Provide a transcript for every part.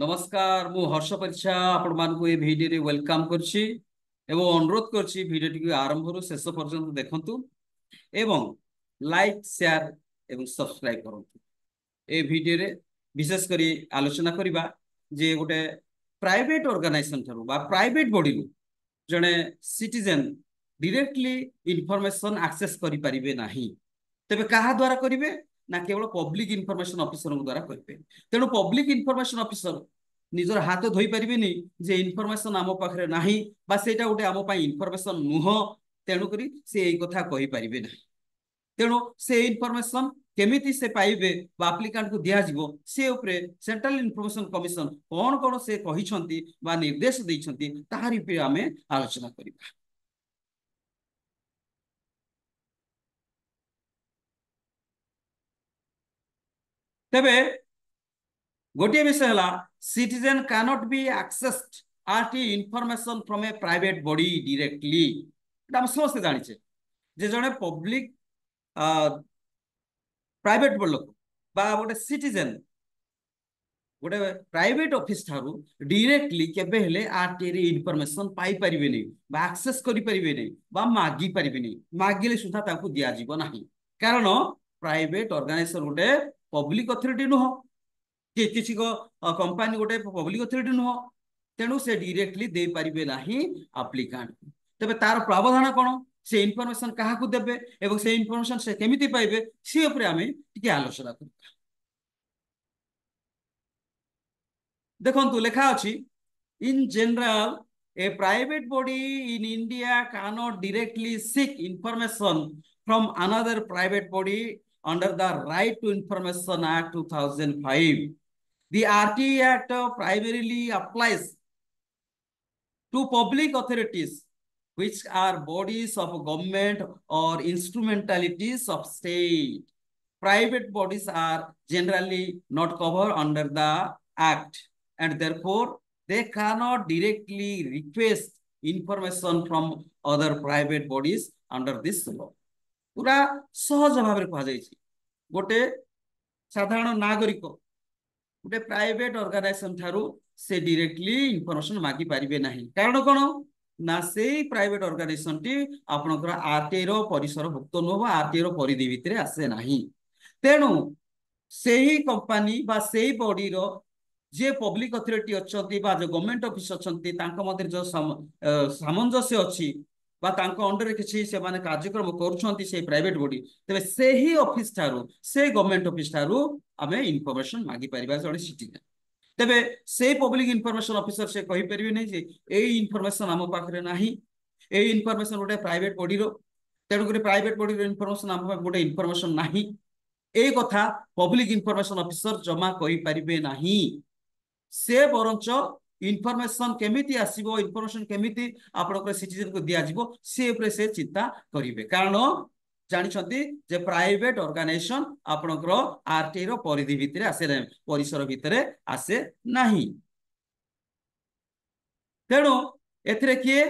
नमस्कार मु हर्ष परीक्षा आपण मानकु ए वीडियो रे वेलकम करछि एवं अनुरोध करछि वीडियो टी आरंभ रु शेष पर्यंत देखंतु एवं लाइक शेयर एवं सब्सक्राइब करंतु। ए वीडियो रे विशेष करी आलोचना करिबा जे गोटे प्राइवेट ऑर्गेनाइजेशन थारु बा प्राइवेट बॉडी रु जने सिटीजन डायरेक्टली इंफॉर्मेशन एक्सेस करि परिबे नाही। तेबे कहा द्वारा करिवे ना केवल पब्लिक इनफॉरमेशन ऑफिसर द्वारा करिवे। तेणु पब्लिक इनफॉरमेशन ऑफिसर निजर हाथ धोई पारिबेनी जे इनफॉरमेशन आम पाखरे नाही बा सेटा गोटे आम पई इनफॉरमेशन नुह। तेणु करी से एई कथा कहि पारिबे नाही। तेणु से इनफॉरमेशन केमिति से पाइबे बा एप्लिकेंट को दिया जिवो से ऊपर सेंट्रल इनफॉरमेशन कमिशन कोन कोन से कहिसंती बा निर्देश दैछंती ताहारि पे आमे आलोचना करिबा। तबे गोटे विषय हला citizen cannot be accessed RT information from A private body directly. हम समस्त जानिछे जे जने पब्लिक प्राइवेट लोक बा गोटे सिटीजन गोटे प्राइवेट ऑफिस थारु डायरेक्टली केबे हेले आरटी रे इनफॉरमेशन पाई परिबे नै बा एक्सेस करि परिबे नै बा मागी परिबे नै। मागिले सुधा ताकू दिया जीवो नाही कारण प्राइवेट ऑर्गेनाइजेशन गोटे पब्लिक अथॉरिटी नुह कि किसी को कंपनी गोटे पब्लिक अथॉरिटी नुह। तेणु से डायरेक्टली दे परिबे नाही एप्लिकेंट। तबे तार प्रावधान कोन से इनफॉरमेशन काहा को देबे एवं से इनफॉरमेशन से केमिति पाइबे से ऊपर आमे टिके आलोचना करू। देखंतु लेखा अछि in general A private body in India cannot directly seek information from another private body under the Right to Information Act 2005. The RTA Act primarily applies to public authorities which are bodies of government or instrumentalities of state. Private bodies are generally not covered under the act and therefore they cannot directly request information from other private bodies under this law. पूरा सहज भाव में कहा जाइए गोटे साधारण नागरिक गोटे प्राइवेट ऑर्गेनाइजेशन थारू से डायरेक्टली इनफॉरमेशन मागी पारिबे नाही। कारण कोन ना से प्राइवेट ऑर्गेनाइजेशन टी आपनकर आरटीआई रो परिसर भुक्त नो आरटीआई रो परिधि भितरे आसे नाही। तेणु सेही कंपनी बा सेही बॉडी रो जे पब्लिक अथॉरिटी अछंती बा जो गवर्नमेंट ऑफिस अछंती तांको मध्य जो सामंजस्य अछि बा तांको अंडर रे किछि से माने कार्यक्रम करूछंती से प्राइवेट बॉडी तबे सेही ऑफिस थारू से गवर्नमेंट ऑफिस थारू आमे इनफॉरमेशन मागी परिबा जणे सिटीजन। तबे से पब्लिक इनफॉरमेशन ऑफिसर से कहि परिबे नै जे ए इनफॉरमेशन आम पाखरे नाही ए इनफॉरमेशन गोटे प्राइवेट बॉडी रो तेणु करे प्राइवेट बॉडी रो इनफॉरमेशन आम गोटे इनफॉरमेशन नाही ए कथा पब्लिक इनफॉरमेशन ऑफिसर जमा कहि परिबे नाही। से बरंच इनफॉरमेशन केमिति आसीबो इनफॉरमेशन केमिति आपनकर सिटीजन को दिया जिवो से ऊपर से चिंता करिवे कारण जानिछंती जे प्राइवेट ऑर्गेनाइजेशन आपनकर आरटीआई रो परिधि भितरे आसे नै परिसर भितरे आसे नाही। तेणु एथिरे किए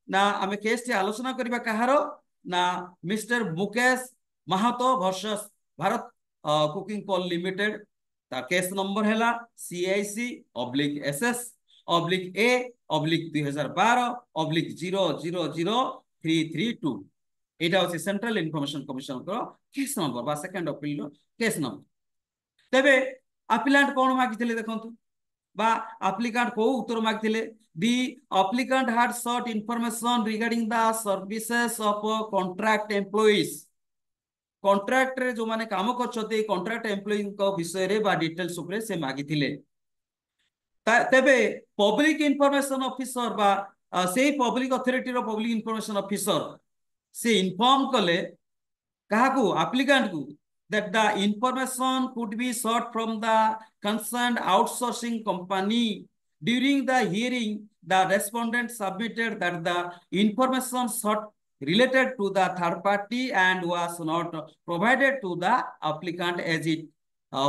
ना आमे केस टी आलोचना करिबा कहारो ना mister Mukesh Mahato versus Bharat coking coal limited. ता केस नंबर हैला CIC/A/2012/0000332। एटा होछि सेंट्रल इन्फॉर्मेशन कमिशन को केस नंबर बा सेकंड अपील केस नंबर। तबे एप्लिकेंट कोन मागिथिले देखंतु बा एप्लिकेंट को उत्तर मागिथिले the applicant had sought information regarding the services of contract employees। Contract रे जो माने काम करछते कॉन्ट्रैक्ट एम्प्लॉई को विषय रे बा डिटेल्स ऊपर से मागिथिले। तबे पब्लिक इनफॉरमेशन ऑफिसर बा से पब्लिक अथॉरिटी रो पब्लिक इनफॉरमेशन ऑफिसर से इन्फॉर्म कले कहा को एप्लिकेंट को that the information could be sought from the concerned outsourcing company. During the hearing the respondent submitted that the information sought related to the third party and was not provided to the applicant as it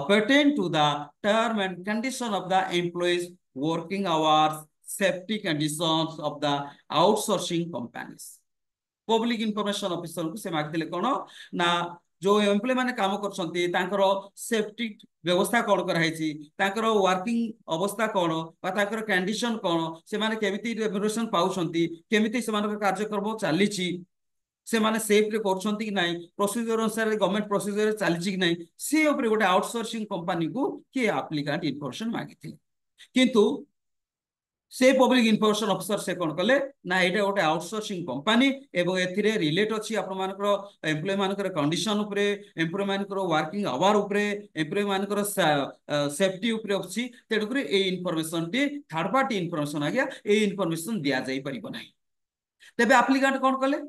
pertained to the term and condition of the employees working hours safety conditions of the outsourcing companies। Public information officer को से मागिले कोन ना जो employ माने काम करछंती तांकर safety व्यवस्था कौन कराई तांकर वर्किंग अवस्था कौन बा तांकर कंडीशन कौन से माने केमिति रेम्युनरेशन पाउछंती केमिति सेमानक कार्यक्रम चलीछि से माने सेफ रे करछंती कि नाही प्रोसीजर अनुसार गवर्नमेंट प्रोसीजर चलीछि कि नाही से ऊपर गोटे आउटसोर्सिंग कंपनी को कि एप्लिकेंट इन्फॉर्मेशन मागिथिले किंतु से पब्लिक इन्फॉर्मेशन ऑफिसर से कौन कले ना ये गोटे आउटसोर्सिंग कंपनी एवं एथिरे रिलेट अछि आपण मानकर एम्प्लॉय मानकर कंडीशन उपरे एम्प्लॉय मानकर वर्किंग आवर उपरे एम्प्लॉय मानकर सेफ्टी उपरे अछि तेडु करे ए इन्फॉर्मेशन टी थर्ड पार्टी इन्फॉर्मेशन आ गया ए इन्फॉर्मेशन दिया जाई परिबो नाही तबे एप्लिकेंट कौन कले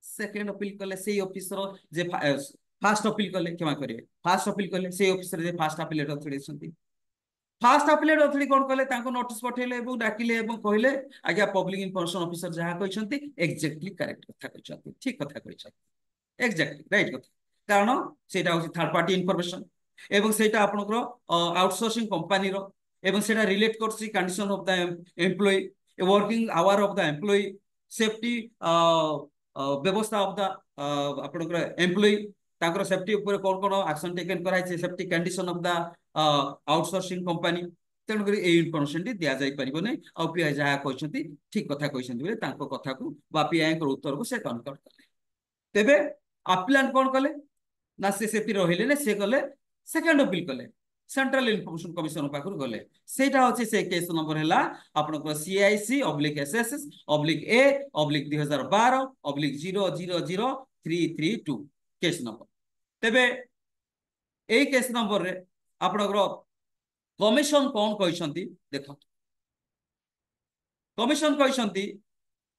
सेकंड अपील कले से ऑफिसर जे फास्ट अपील कले क्षमा करिवे फास्ट अपील कले से ऑफिसर जे first appellate authority first appellate authority कौन कले तांको नोटिस पठेले एवं डाकिले एवं कहले आज्ञा पब्लिक इन्फॉर्मेशन ऑफिसर जहा कहछंती एक्जेक्टली करेक्ट कथा कहछंती ठीक कथा कहछंती एक्जेक्टली राइट कथा कारण सेटा होची थर्ड पार्टी इन्फॉर्मेशन एवं सेटा आपनकर आउटसोर्सिंग कंपनी रो एवं सेटा रिलेट करसी condition of the employ working hour of the employ safety व्यवस्था ऑफ द आपनकर एम्प्लॉय तांकर सेफ्टी ऊपर कौन कौन एक्शन टेकन कराई safety condition of the outsourcing company तेणुक ये इनफर्मेशन टी दि जाई परिबो नै आ पीआई जहा कहछंती ठीक कथा कहछंती बेले तांको कथा को बा पीआई को उत्तर को से कनकट कले तेबे अपीलांट कौन कले ना से सेति रहिले ने से कले सेकंड अपील कले सेंट्रल इन्फॉर्मेशन कमिशन पाखर गले सेटा होची से केस नंबर हैला आपनको CIC/SS/A/2012/0000332 केस नंबर तेबे ए केस नंबर रे आपनकर कमिशन कौन कहछंती देखो कमिशन कहछंती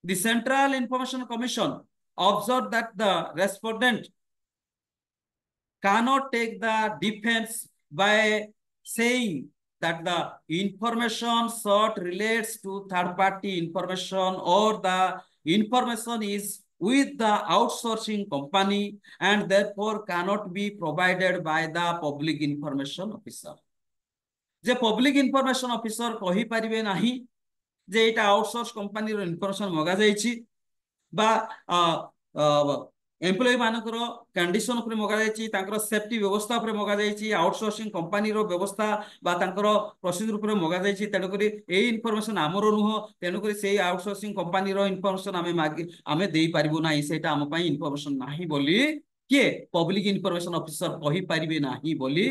the central information commission observed that the respondent cannot take the defense by saying that the information sought relates to third party information or the information is with the outsourcing company and therefore cannot be provided by the public information officer J public information officer कहि परिबे नाही जे एटा outsource company रो information मगा जाईची बा employ मानकर condition ऊपर मगा जाईची तांकर safety व्यवस्था ऊपर मगा जाईची आउटसोर्सिंग कंपनी रो व्यवस्था बा तांकर प्रोसीजर ऊपर मगा जाईची तेनु करी ए इन्फॉर्मेशन हमरो नुह तेनु करी सेही आउटसोर्सिंग कंपनी रो इन्फॉर्मेशन आमे देई परिबो नाही सेटा हम पई इन्फॉर्मेशन नाही बोली के पब्लिक इन्फॉर्मेशन ऑफिसर कहि परिबे नाही बोली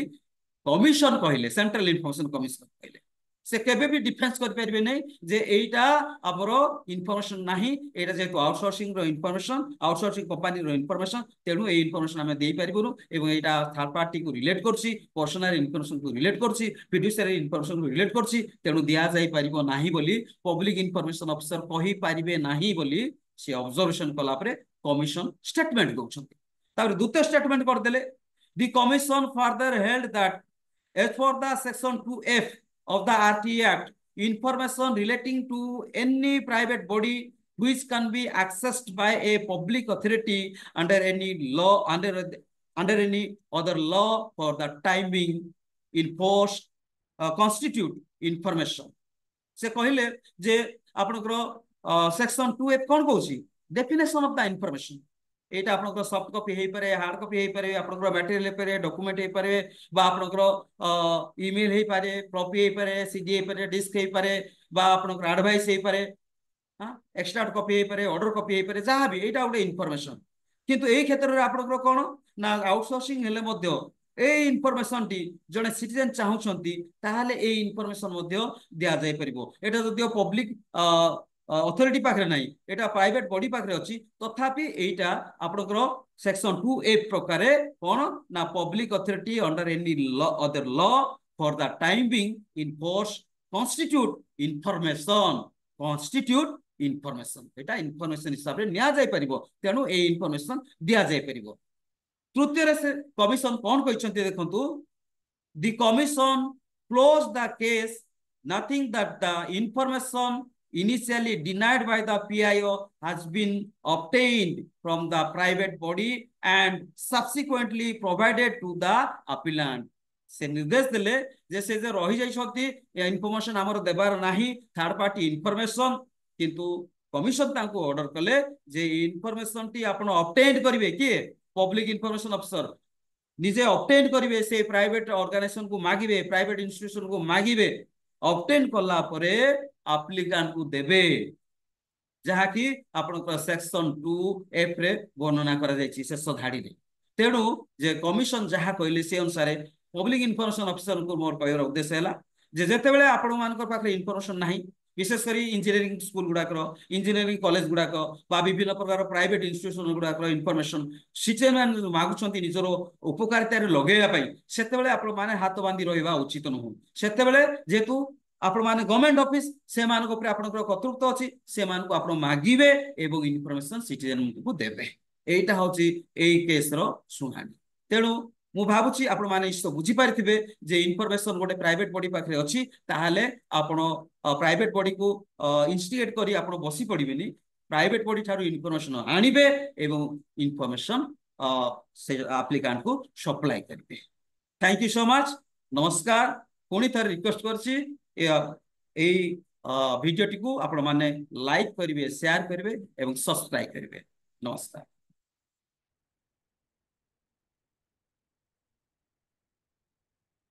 कमिशन कहले सेंट्रल इन्फॉर्मेशन कमिशन कहले से केबे भी डिफेंस कर परिबे नै जे एटा हमरो इन्फॉर्मेशन नाही एटा जे आउटसोर्सिंग रो इन्फॉर्मेशन आउटसोर्सिंग कंपनी रो इन्फॉर्मेशन तेनु ए इन्फॉर्मेशन हमें देई परिबोनु एवं एटा थर्ड पार्टी को रिलेट करछि पर्सनल इन्फॉर्मेशन को रिलेट करछि फिड्यूशियरी इन्फॉर्मेशन को रिलेट करछि तेनु दिया जाई परिबो नाही बोली पब्लिक इन्फॉर्मेशन ऑफिसर कहि परिबे नाही बोली से ऑब्जर्वेशन कला परे कमिशन स्टेटमेंट दोछंती तापर द्वितीय स्टेटमेंट कर देले the commission further held that as for the section 2F of the RTA Act, information relating to any private body which can be accessed by a public authority under any law, under any other law for the time being in force constitute information. से कहले जे आपनकर section 2F कौन कहूची definition of the information एटा आपनकर soft copy हे पारे hard copy हे पारे आपनकर material हे पारे document हे पारे बा आपनकर ईमेल हे पारे कॉपी हे पारे सीडी हे पारे डिस्क हे पारे बा आपनकर एडवाइस हे पारे हां एक्सट्रा कॉपी हे पारे ऑर्डर कॉपी हे पारे जहां भी एटा उडे इंफॉर्मेशन किंतु एई क्षेत्र रे आपनकर कोन ना आउटसोर्सिंग हेले मध्य ए इन्फॉर्मेशन टी जने सिटीजन चाहुछंती ताहाले ए इन्फॉर्मेशन मध्य दिया जाय परिबो एटा जदियो पब्लिक अथॉरिटी पाखरे नाही एटा प्राइवेट बॉडी पाखरे अछि तथापि एटा आपनकर सेक्शन 2F प्रकारे कोन ना public authority under any law other law for the time being in force constitute information Etah information हिसाब रे न्या जाय परिबो तेनु ए इन्फॉर्मेशन दिया जाय परिबो तृतीय रे से कमिशन कोन कहछंती देखंतु the commission close the case nothing that the information initially denied by the PIO has been obtained from the private body and subsequently provided to the appellant से निर्देश देले जे से जे रही जाई छथि या इन्फॉर्मेशन हमर देबार नाही थर्ड पार्टी इन्फॉर्मेशन किंतु कमिशन तांको ऑर्डर कले जे इन्फॉर्मेशन टी आपण ऑब्टेन करिवे कि पब्लिक इन्फॉर्मेशन ऑफिसर निजे ऑब्टेन करिवे से प्राइवेट ऑर्गेनाइजेशन को मागिबे प्राइवेट इंस्टीट्यूशन को मागिबे ऑब्टेन कला परे एप्लिकेंट को देबे जहाँकि आपनकर सेक्शन 2F रे वर्णना करा जायछि शेष धाड़ी रे तेणु जे कमिशन जहाँ कहले से अनुसार पब्लिक इनफॉरमेशन ऑफिसर को मोर कहर उद्देश्य है जे जेते बेले आपण मानकर पाखरे इनफॉरमेशन नाही विशेष करी इंजीनियरिंग स्कूल गुड़ाकर इंजीनियरिंग कॉलेज गुड़ाक विभिन्न प्रकार प्राइवेट इंस्टीट्यूशन गुड़ाकर इनफॉरमेशन सिटीजन मैंने मागुंट निजर उपकारितार लगे से हाथ बांधि रहा उचित नुह से जेहेतु आपण माने गवर्नमेंट ऑफिस से मानक ऊपर आपनकर कर्तृत्व अछि से मानक आपण मागिबे एवं इनफॉरमेशन सिटीजन को देबे एटा होची एई केस रो सुहानी तेणु मु भाबुची आपण माने इस्तो बुझी पारिथिबे जे इनफॉरमेशन गोटे प्राइवेट बॉडी पाखरे अछि ताहाले आपण प्राइवेट बॉडी को इंस्टिगेट करी आपण बसी पड़िबेनी प्राइवेट बॉडी थारु इनफॉरमेशन आनिबे एवं इनफॉरमेशन से एप्लिकेंट को सप्लाई करिवे थैंक यू सो मच नमस्कार पुणी थर रिक्वेस्ट करछि भिडियो टी को आपण माने लाइक करिवे शेयर करिवे एवं सब्सक्राइब करिवे नमस्कार।